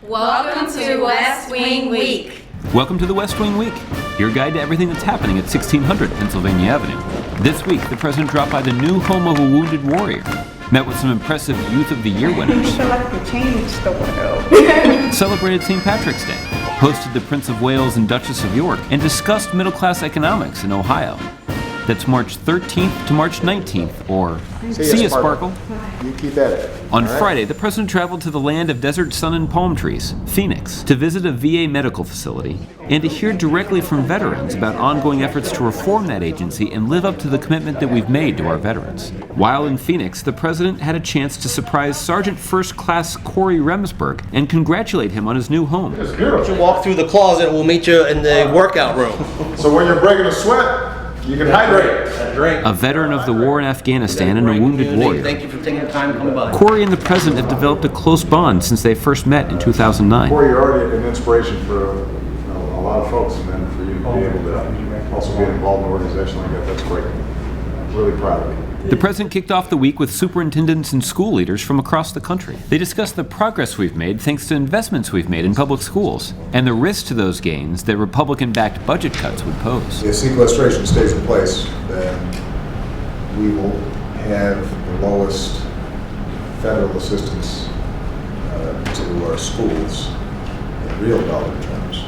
Welcome to West Wing Week. Welcome to the West Wing Week, your guide to everything that's happening at 1600 Pennsylvania Avenue. This week, the president dropped by the new home of a wounded warrior, met with some impressive Youth of the Year winners, I feel like they changed the world. celebrated St. Patrick's Day, hosted the Prince of Wales and Duchess of York, and discussed middle-class economics in Ohio. That's March 13th to March 19th, or See ya, Sparkle. You keep at it. On Friday, the president traveled to the land of desert sun and palm trees, Phoenix, to visit a VA medical facility and to hear directly from veterans about ongoing efforts to reform that agency and live up to the commitment that we've made to our veterans. While in Phoenix, the president had a chance to surprise Sergeant First Class Corey Remsburg and congratulate him on his new home. It's beautiful. You walk through the closet, we'll meet you in the workout room. So when you're breaking a sweat, you can hydrate. Drink. A veteran of the war in Afghanistan and a wounded warrior, Thank you for taking the time to come by. Corey and the president have developed a close bond since they first met in 2009. Corey, you're already an inspiration for a lot of folks, and then for you to be able to also be involved in an organization like that, that's great. I'm really proud of you. The president kicked off the week with superintendents and school leaders from across the country. They discussed the progress we've made thanks to investments we've made in public schools and the risk to those gains that Republican-backed budget cuts would pose. If sequestration stays in place, then we will have the lowest federal assistance to our schools in real dollar terms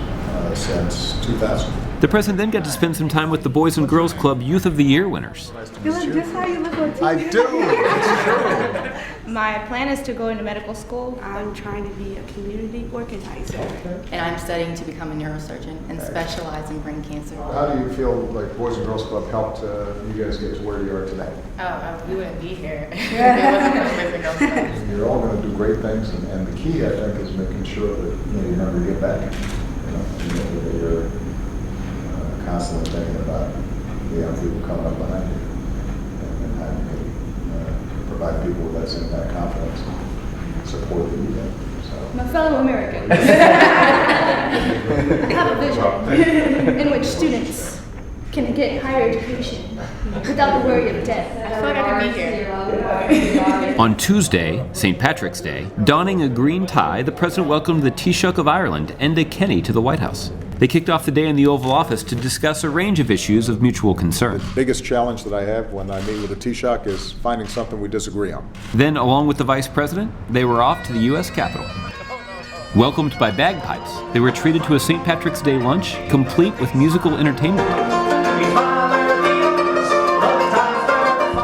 since 2000. The president then got to spend some time with the Boys and Girls Club Youth of the Year winners. You look just how you look on TV. I do. It's true. My plan is to go into medical school. I'm trying to be a community organizer. And I'm studying to become a neurosurgeon and specialize in brain cancer. How do you feel like Boys and Girls Club helped you guys get to where you are today? We wouldn't be here if it wasn't for Boys and Girls Club. You're all going to do great things, and the key, I think, is making sure that you never get back. That you're constantly thinking about the young people coming up behind you, and how you can provide people with that same kind of confidence and support that you get. So. My fellow Americans, I have a vision in which students can get higher education without the worry of debt. I feel like I could be here. On Tuesday, St. Patrick's Day, donning a green tie, the president welcomed the Taoiseach of Ireland, Enda Kenny, to the White House. They kicked off the day in the Oval Office to discuss a range of issues of mutual concern. The biggest challenge that I have when I meet with the Taoiseach is finding something we disagree on. Then, along with the vice president, they were off to the U.S. Capitol. Welcomed by bagpipes, they were treated to a St. Patrick's Day lunch, complete with musical entertainment.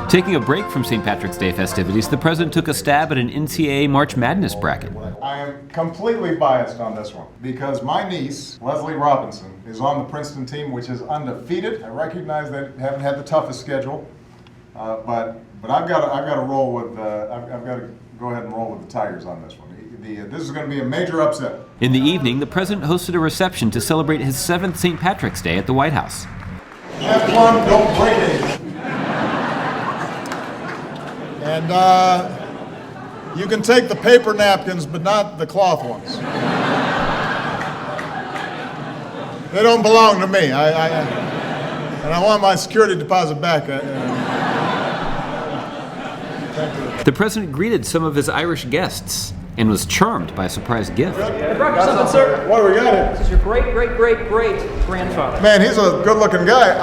Taking a break from St. Patrick's Day festivities, the president took a stab at an NCAA March Madness bracket. I am completely biased on this one because my niece, Leslie Robinson, is on the Princeton team, which is undefeated. I recognize they haven't had the toughest schedule, but I've got to roll with I've got to go ahead and roll with the Tigers on this one. This is going to be a major upset. In the evening, the president hosted a reception to celebrate his 7th St. Patrick's Day at the White House. Have fun, don't break it. And you can take the paper napkins, but not the cloth ones. They don't belong to me. And I want my security deposit back. The president greeted some of his Irish guests and was charmed by a surprise gift. I brought you something, sir. What do we got here? This is your great-great-great-great-grandfather. Man, he's a good-looking guy.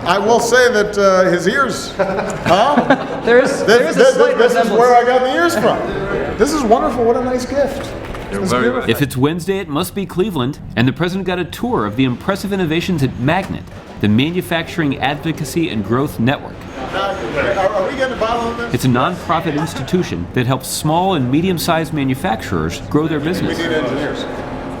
I will say that his ears, huh? There's a slight This is resemblance. where I got the ears from. This is wonderful. What a nice gift. It's beautiful. If it's Wednesday, it must be Cleveland, and the president got a tour of the impressive innovations at Magnet, the Manufacturing Advocacy and Growth Network. Are we getting a bottle of this? It's a nonprofit institution that helps small and medium-sized manufacturers grow their We business. need engineers.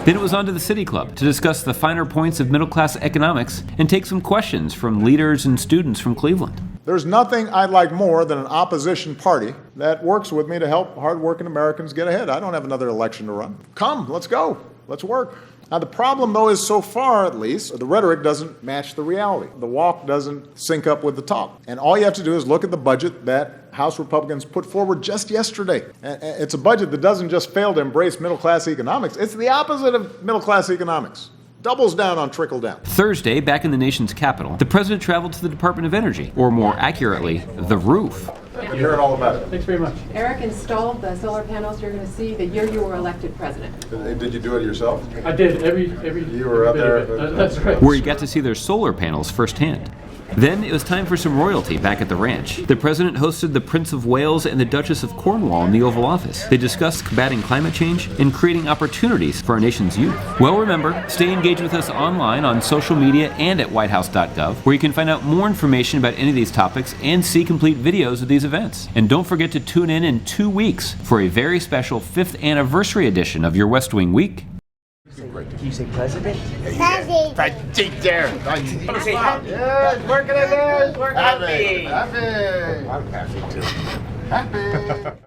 Then it was on to the City Club to discuss the finer points of middle-class economics and take some questions from leaders and students from Cleveland. There's nothing I'd like more than an opposition party that works with me to help hardworking Americans get ahead. I don't have another election to run. Come, let's go. Let's work. Now, the problem, though, is so far, at least, the rhetoric doesn't match the reality. The walk doesn't sync up with the talk. And all you have to do is look at the budget that House Republicans put forward just yesterday. It's a budget that doesn't just fail to embrace middle-class economics. It's the opposite of middle-class economics. Doubles down on trickle down. Thursday, back in the nation's capital, the president traveled to the Department of Energy, or more accurately, the roof You heard all about it. Thanks very much. Eric installed the solar panels you're going to see the year you were elected president. Did you do it yourself? I did every. You were up bit there. of it. That's right. where he got to see their solar panels firsthand. Then it was time for some royalty back at the ranch. The president hosted the Prince of Wales and the Duchess of Cornwall in the Oval Office. They discussed combating climate change and creating opportunities for our nation's youth. Well, remember, stay engaged with us online on social media and at whitehouse.gov, where you can find out more information about any of these topics and see complete videos of these events. And don't forget to tune in 2 weeks for a very special 5th anniversary edition of your West Wing Week. Can you say president? President. Yeah, it's working in there. It's working on me. Happy. I'm happy too. Happy.